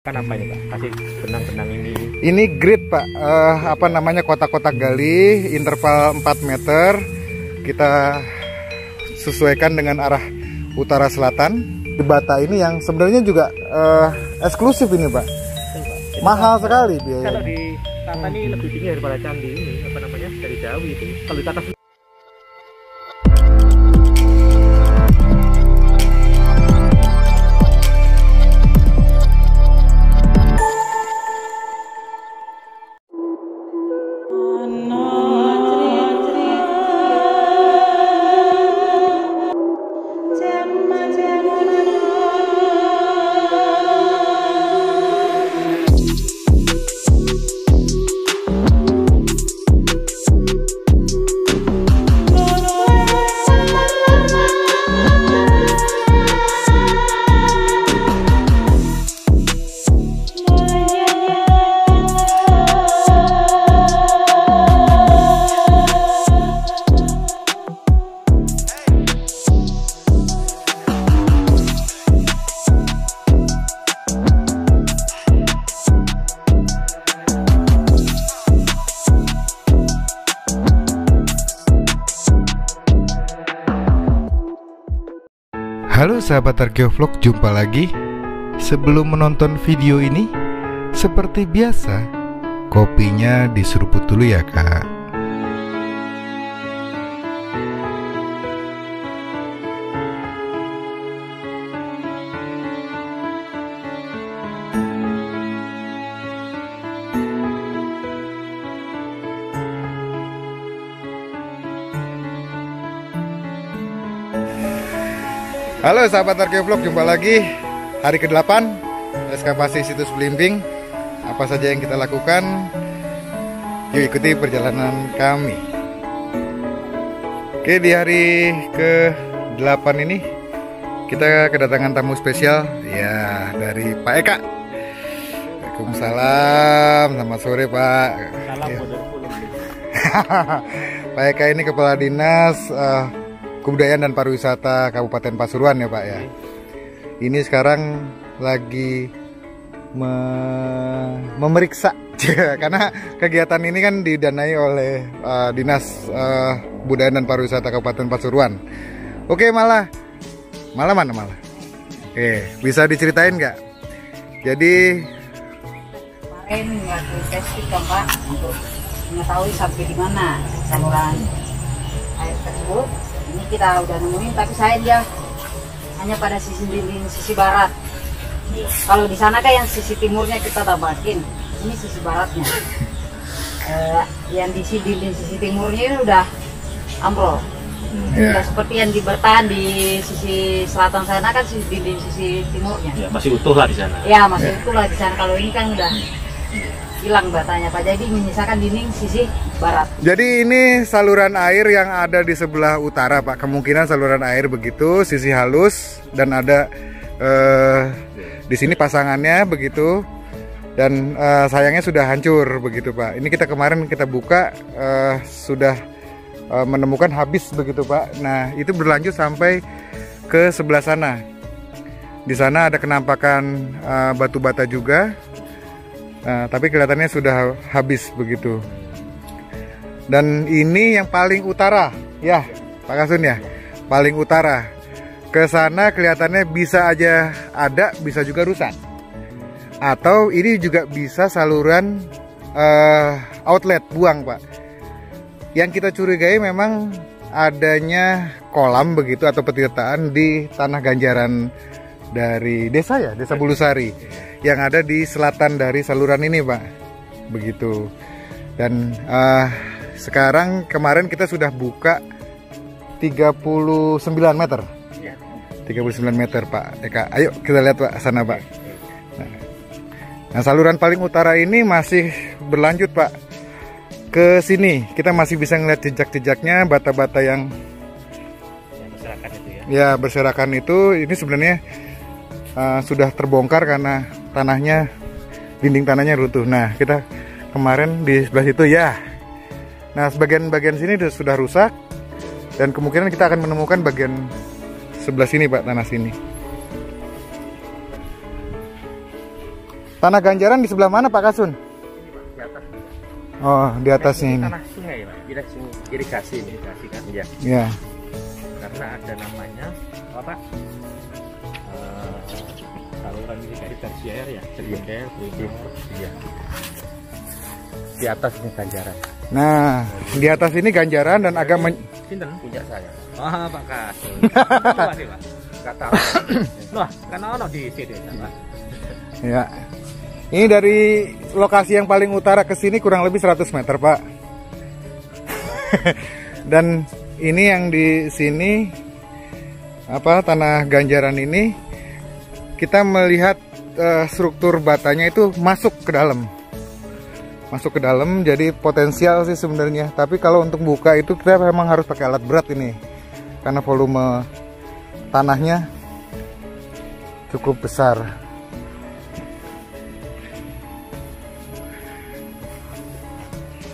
Kan apa ini Pak? Kasih benang-benang ini. Ini grid Pak, apa namanya, kotak-kotak gali, interval 4 meter. Kita sesuaikan dengan arah utara selatan. Di bata ini yang sebenarnya juga eksklusif ini Pak. Mahal sekali biayanya. Kalau di Tata ini lebih tinggi daripada candi ini, apa namanya, dari Jawi itu. Kalau di Tata Halo sahabat Arkeovlog, jumpa lagi. Sebelum menonton video ini, seperti biasa, kopinya diseruput dulu ya Kak. Halo sahabat Arkeovlog, jumpa lagi. Hari ke-8 ekskavasi situs Blimbing. Apa saja yang kita lakukan? Yuk ikuti perjalanan kami. Oke, di hari ke-8 ini kita kedatangan tamu spesial ya, dari Pak Eka. Waalaikumsalam, selamat sore Pak. salam Ya. model Pak Eka ini Kepala Dinas Kebudayaan dan Pariwisata Kabupaten Pasuruan ya Pak ya. Ini sekarang lagi memeriksa karena kegiatan ini kan didanai oleh Dinas Kebudayaan dan Pariwisata Kabupaten Pasuruan. Oke, malah? Oke, bisa diceritain nggak? Jadi kemarin waktu testing kan Pak, untuk mengetahui sampai di mana saluran air tersebut. Ini kita udah nemuin, tapi dia hanya pada sisi dinding sisi barat. Kalau di sana kan yang sisi timurnya kita tambahin, ini sisi baratnya. Yang di sisi dinding sisi timurnya ini udah ambrol. Udah seperti yang bertahan di sisi selatan sana kan sisi dinding sisi timurnya. Ya, masih utuh lah di sana. Ya masih utuh lah di sana. Kalau ini kan udah hilang batanya Pak, jadi menyisakan dinding sisi barat. Jadi ini saluran air yang ada di sebelah utara Pak. Kemungkinan saluran air begitu, sisi halus, dan ada di sini pasangannya begitu. Dan sayangnya sudah hancur begitu Pak. Ini kemarin kita buka sudah menemukan habis begitu Pak. Nah itu berlanjut sampai ke sebelah sana. Di sana ada kenampakan batu bata juga. Tapi kelihatannya sudah habis begitu. Dan ini yang paling utara ya Pak Kasun ya, paling utara. Ke sana kelihatannya bisa aja ada, bisa juga rusak. Atau ini juga bisa saluran outlet buang Pak. Yang kita curigai memang adanya kolam begitu atau petirtaan di tanah ganjaran dari desa ya, Desa Bulusari, yang ada di selatan dari saluran ini Pak, begitu. Dan sekarang kemarin kita sudah buka 39 meter 39 meter Pak Eka. Ayo kita lihat Pak sana Pak. Nah saluran paling utara ini masih berlanjut Pak ke sini. Kita masih bisa ngeliat jejak-jejaknya, bata-bata yang berserakan itu ya. Ya berserakan itu. Ini sebenarnya sudah terbongkar karena dinding tanahnya runtuh. Nah kita kemarin di sebelah situ ya. Nah sebagian sini sudah rusak, dan kemungkinan kita akan menemukan bagian sebelah sini Pak, tanah sini. Tanah ganjaran di sebelah mana Pak Kasun? Ini Pak, di atas. Oh, di atasnya ini. Tanah sungai Pak, irigasi kan ya. Ya. Karena ada namanya apa? Saluran irigasi tersier ya, Cerikel, ya. Di atas ini ganjaran. Nah, di atas ini ganjaran dan agak Sinten punya saya. Wah, Pak Kasun. Apa sih, Pak? Enggak tahu. Wah, kan ono di sini, Pak. ya. Ini dari lokasi yang paling utara ke sini kurang lebih 100 meter, Pak. Dan ini yang di sini apa tanah ganjaran ini kita melihat struktur batanya itu masuk ke dalam. Masuk ke dalam, jadi potensial sih sebenarnya. Tapi kalau untuk buka itu kita memang harus pakai alat berat ini, karena volume tanahnya cukup besar.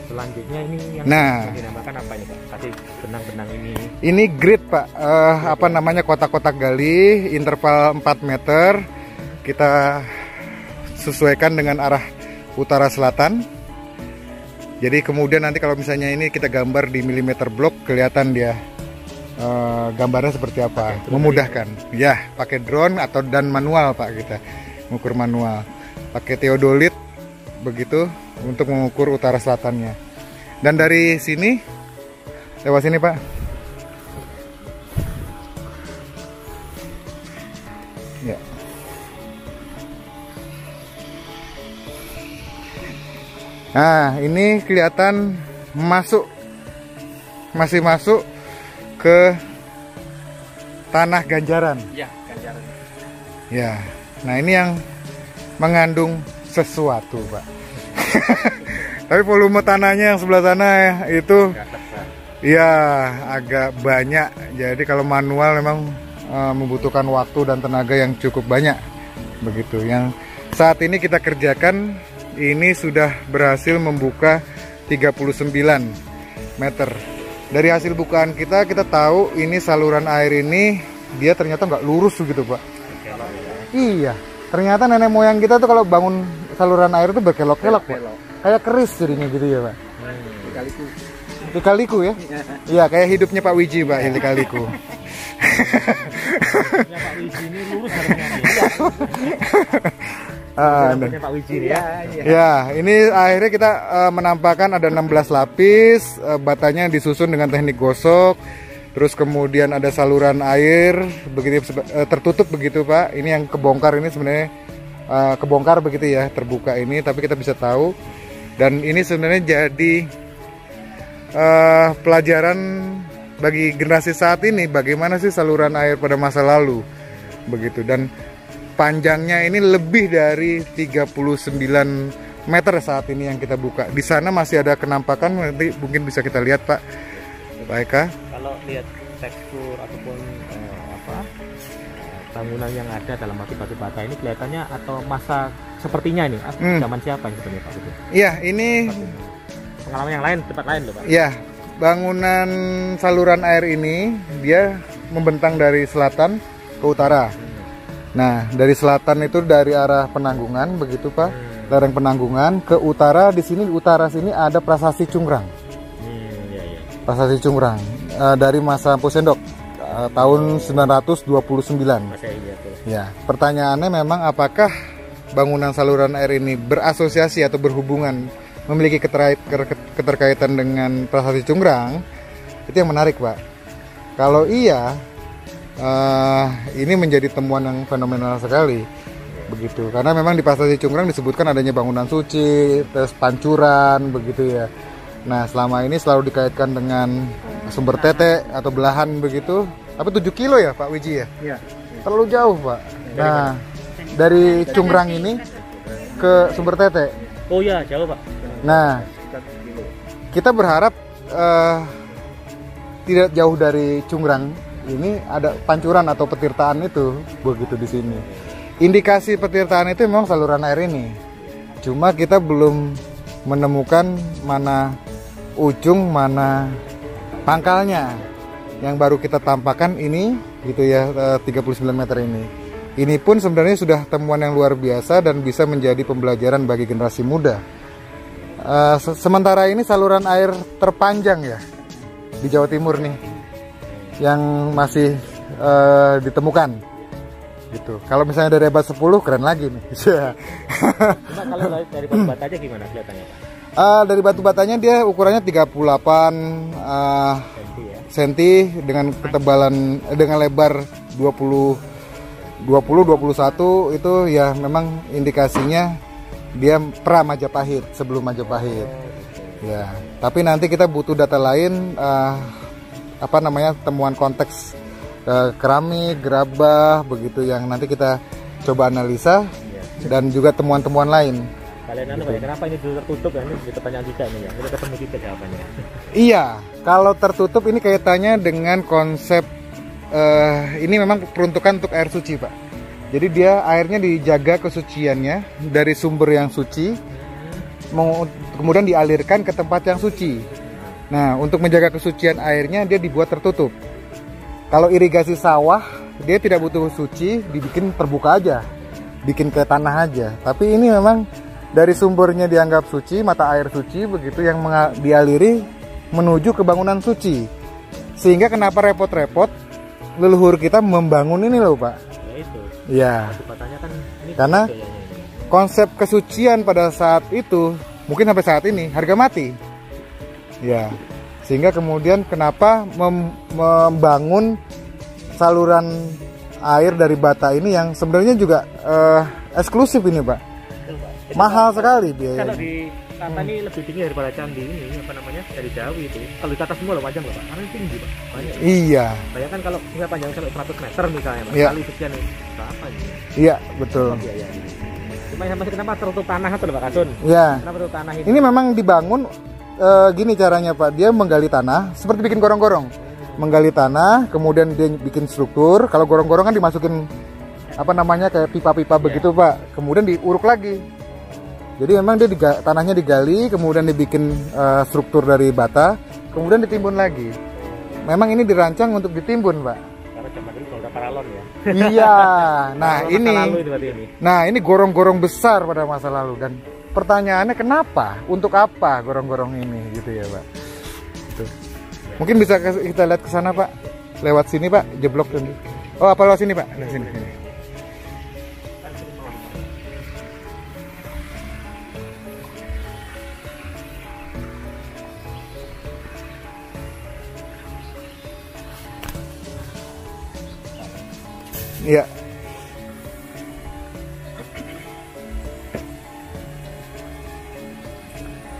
Selanjutnya ini yang dinamakan apa ini Pak? Tadi benang-benang ini. Ini grid Pak, apa namanya kotak-kotak gali, interval 4 meter. Kita sesuaikan dengan arah utara selatan. Jadi kemudian nanti kalau misalnya ini kita gambar di milimeter blok, kelihatan dia gambarnya seperti apa, memudahkan. Ya, pakai drone atau dan manual Pak, kita mengukur manual. Pakai teodolit begitu untuk mengukur utara selatannya. Dan dari sini, lewat sini Pak. Ya. Nah, ini kelihatan masih masuk ke tanah ganjaran. Ya, ganjaran. Ya, nah ini yang mengandung sesuatu, Pak. Tapi volume tanahnya yang sebelah sana itu, ya agak banyak. Jadi kalau manual memang membutuhkan waktu dan tenaga yang cukup banyak, begitu. Yang saat ini kita kerjakan ini sudah berhasil membuka 39 meter. Dari hasil bukaan kita tahu ini saluran air ini dia ternyata nggak lurus gitu Pak. Iya, ternyata nenek moyang kita tuh kalau bangun saluran air itu berkelok-kelok Pak. Kayak keris jadinya gitu ya Pak. Lika-liku ya? Iya, kayak hidupnya Pak Wiji Pak, lika-liku. Pak Wiji ini lurus harusnya. Pak Wiji ya, ini akhirnya kita menampakkan ada 16 lapis, batanya disusun dengan teknik gosok, terus kemudian ada saluran air begitu tertutup begitu Pak. Ini yang kebongkar ini sebenarnya kebongkar begitu ya, terbuka ini, tapi kita bisa tahu. Dan ini sebenarnya jadi pelajaran bagi generasi saat ini bagaimana sih saluran air pada masa lalu begitu. Dan panjangnya ini lebih dari 39 meter saat ini yang kita buka. Di sana masih ada kenampakan, nanti mungkin bisa kita lihat Pak Eka. Kalau lihat tekstur ataupun bangunan yang ada dalam batu bata ini kelihatannya atau masa sepertinya ini zaman siapa ini sebenarnya Pak? Iya, ini pengalaman yang lain, tempat lain loh Pak. Iya, bangunan saluran air ini dia membentang dari selatan ke utara. Nah, dari selatan itu dari arah Penanggungan begitu Pak, lereng Penanggungan ke utara. Di sini utara sini ada Prasasti Cunggrang. Prasasti Cunggrang dari masa Empu Sendok tahun 929. Ya, pertanyaannya memang apakah bangunan saluran air ini berasosiasi atau berhubungan memiliki keterkaitan dengan Prasasti Cunggrang? Itu yang menarik Pak. Kalau iya, ini menjadi temuan yang fenomenal sekali begitu, karena memang di Prasasti Cunggrang disebutkan adanya bangunan suci, terus pancuran begitu ya. Nah, selama ini selalu dikaitkan dengan sumber tete atau belahan begitu. Tapi 7 kilo ya Pak Wiji ya? Iya. Terlalu jauh Pak. Nah, dari Cunggrang ini ke sumber tete. Oh iya, jauh Pak. Nah, kita berharap tidak jauh dari Cunggrang ini ada pancuran atau petirtaan itu begitu di sini. Indikasi petirtaan itu memang saluran air ini. Cuma kita belum menemukan mana ujung, mana pangkalnya. Yang baru kita tampakkan ini gitu ya, 39 meter ini. Ini pun sebenarnya sudah temuan yang luar biasa dan bisa menjadi pembelajaran bagi generasi muda. Sementara ini saluran air terpanjang ya di Jawa Timur nih yang masih ditemukan gitu. Kalau misalnya dari abad 10 keren lagi nih. Cuma kalau dari batu batanya gimana kelihatannya Pak? Dari batu batanya dia ukurannya 38 cm dengan ketebalan dengan lebar 20-21 itu ya memang indikasinya dia pra Majapahit, sebelum Majapahit. Ya, tapi nanti kita butuh data lain temuan konteks keramik, gerabah begitu yang nanti kita coba analisa dan juga temuan-temuan lain. Kalian gitu. Kenapa ini tertutup ya? Ini pertanyaan juga ini ya. Kita ketemu kita jawabannya. Iya, kalau tertutup ini kaitannya dengan konsep ini memang peruntukan untuk air suci, Pak. Jadi dia airnya dijaga kesuciannya dari sumber yang suci, kemudian dialirkan ke tempat yang suci. Nah, untuk menjaga kesucian airnya dia dibuat tertutup. Kalau irigasi sawah, dia tidak butuh suci, dibikin terbuka aja, bikin ke tanah aja. Tapi ini memang dari sumbernya dianggap suci, mata air suci begitu yang dialiri menuju ke bangunan suci. Sehingga kenapa repot-repot leluhur kita membangun ini loh, Pak. Ya itu. Ya. Kan ini karena konsep kesucian pada saat itu mungkin sampai saat ini harga mati. Ya. Sehingga kemudian kenapa membangun saluran air dari bata ini yang sebenarnya juga eksklusif ini, Pak. Jadi mahal sekali biaya. Kalau di kata ini lebih tinggi daripada candi ini dari Jawi itu. Kalau di atas semua loh panjang Pak, karena tinggi Pak. Banyak. Iya. Bayangkan kalau nggak panjang sampai 100 meter misalnya Pak, iya. Kali sekian berapa ini? Iya, betul. Iya. Cuma sampai kenapa tertutup tanah itu Pak Kasun? Iya. Kenapa tertutup tanah ini? Ini memang dibangun gini caranya Pak, dia menggali tanah seperti bikin gorong-gorong. Menggali tanah, kemudian dia bikin struktur. Kalau gorong-gorong kan dimasukin kayak pipa-pipa begitu Pak. Kemudian diuruk lagi. Jadi memang dia tanahnya digali, kemudian dibikin struktur dari bata, kemudian ditimbun lagi. Memang ini dirancang untuk ditimbun, Pak. Karena zaman dulu kalau udah paralon ya. Iya. Nah ini gorong-gorong besar pada masa lalu dan pertanyaannya kenapa? Untuk apa gorong-gorong ini, gitu ya, Pak? Tuh. Mungkin bisa kita lihat ke sana, Pak. Lewat sini, Pak. Jeblok ini. Oh, apa lewat sini, Pak? Dari sini. Iya.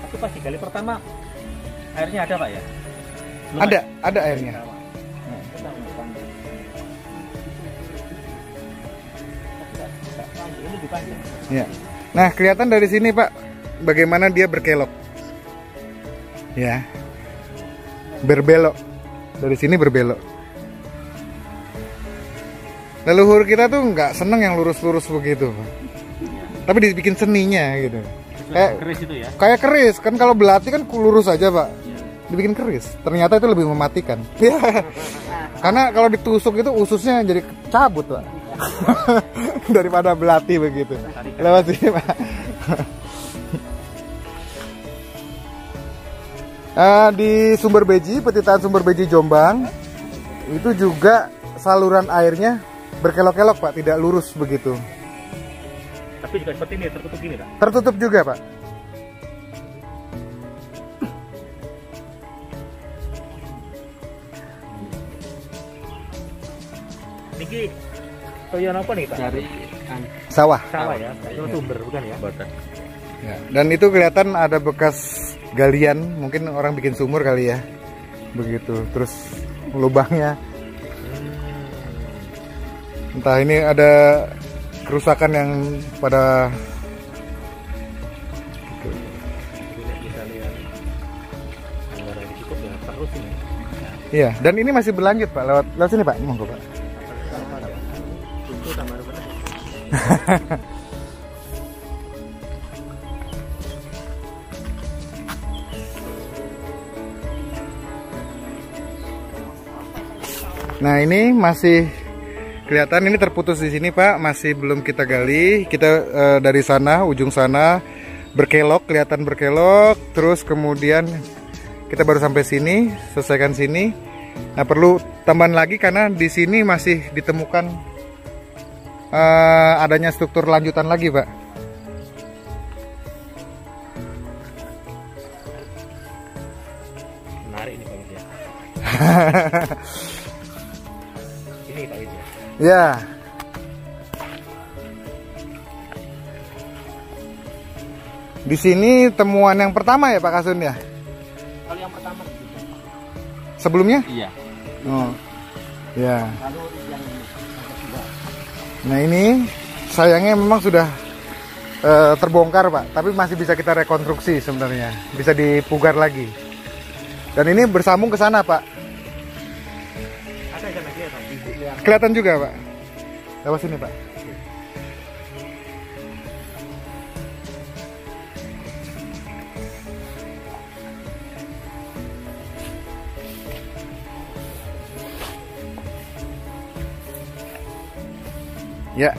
Tapi pas digali pertama airnya ada Pak ya? Ada airnya. Ya. Nah, kelihatan dari sini Pak, bagaimana dia berkelok. Ya. Berbelok. Dari sini berbelok. Leluhur kita tuh nggak seneng yang lurus-lurus begitu, tapi dibikin seninya gitu. Kayak keris itu ya? Kayak keris kan, kalau belati kan lurus aja Pak, dibikin keris. Ternyata itu lebih mematikan. Karena kalau ditusuk itu ususnya jadi cabut Pak, daripada belati begitu. Lewat sini Pak. Di Sumber Beji, Petitaan Sumber Beji Jombang, itu juga saluran airnya berkelok-kelok Pak, tidak lurus begitu. Tapi juga seperti ini, tertutup gini Pak? Tertutup juga Pak. Niki toyon apa nih Pak? Dari sawah. Sawah ya, itu sumber bukan ya? Ya. Dan itu kelihatan ada bekas galian, mungkin orang bikin sumur kali ya. Begitu, terus lubangnya. Entah ini ada kerusakan yang pada gitu. Iya, dan ini masih berlanjut Pak, lewat sini Pak, monggo Pak. Nah ini masih kelihatan ini terputus di sini Pak, masih belum kita gali. Kita dari sana, ujung sana berkelok, kelihatan berkelok. Terus kemudian kita baru sampai sini, selesaikan sini. Nah perlu tambahan lagi karena di sini masih ditemukan adanya struktur lanjutan lagi Pak. Menarik nih Pak Widya. Ini Pak Widya. Ya. Di sini temuan yang pertama ya Pak Kasun ya? Kalau yang pertama Sebelumnya? iya. Oh. Ya. Lalu yang kedua. Nah ini sayangnya memang sudah terbongkar Pak, tapi masih bisa kita rekonstruksi sebenarnya, bisa dipugar lagi. Dan ini bersambung ke sana Pak. Ada yang lagi ya Pak? Kelihatan juga Pak. Lewat sini Pak. Ya.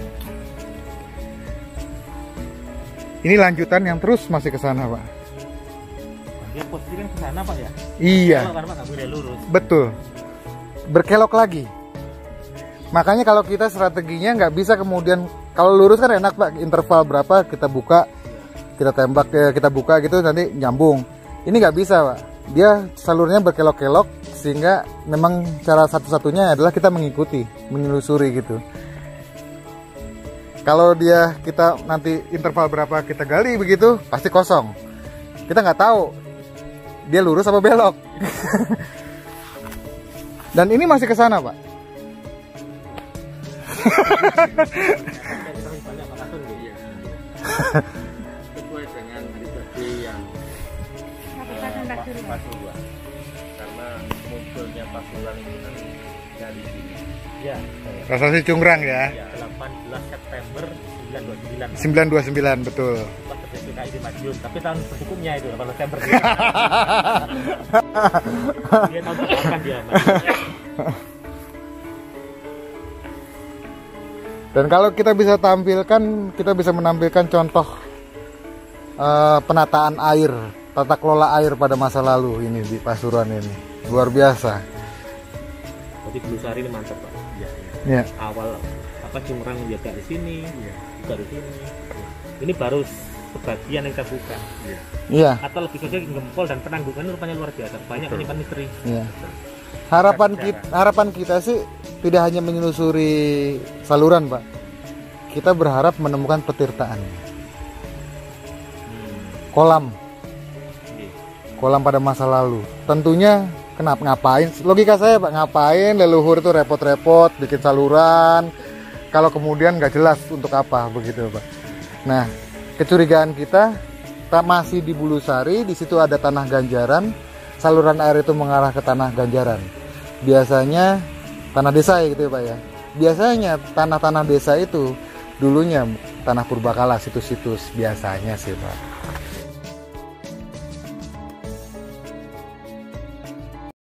Ini lanjutan yang terus masih ke sana, Pak. Dia posisi kan ke sana Pak ya? Iya. Kalau kan Pak nggak boleh lurus. Betul. Berkelok lagi. Makanya kalau kita strateginya nggak bisa kemudian, kalau lurus kan enak Pak, interval berapa kita buka, kita tembak, kita buka gitu nanti nyambung. Ini nggak bisa Pak. Dia salurnya berkelok-kelok sehingga memang cara satu-satunya adalah kita mengikuti, menelusuri gitu. Kalau kita nanti interval berapa kita gali begitu, pasti kosong. Kita nggak tahu dia lurus apa belok. Dan ini masih ke sana, Pak. Sesuai dengan edukasi yang Pasuruan. Karena munculnya Pasuruan itu kan dari sini. Ya. Prasasti Cunggrang ya. 18 September 1929. 929 betul. Pas terjadi PKI di Madiun, tapi tahun berhukumnya itu 18 September. Dia tahun berapa dia Madiun. Dan kalau kita bisa tampilkan, kita bisa menampilkan contoh penataan air, tata kelola air pada masa lalu ini di Pasuruan ini. Luar biasa. Jadi Belusari ini mantap Pak. Ya. Awal Cunggrang juga di sini, juga di sini. Ini baru sebagian yang kita buka. Iya. Atau lebih saja gempol dan penanggungan rupanya luar biasa. Banyak penyimpan misteri. Iya. Harapan kita sih tidak hanya menyelusuri saluran, Pak. Kita berharap menemukan petirtaan. Kolam pada masa lalu. Tentunya ngapain? Logika saya Pak, ngapain leluhur itu repot-repot bikin saluran kalau kemudian nggak jelas untuk apa begitu Pak. Nah, kecurigaan kita masih di Bulusari, di situ ada tanah ganjaran, saluran air itu mengarah ke tanah ganjaran. Biasanya tanah desa ya gitu ya Pak ya. Biasanya tanah-tanah desa itu dulunya tanah purbakala, situs-situs biasanya sih Pak.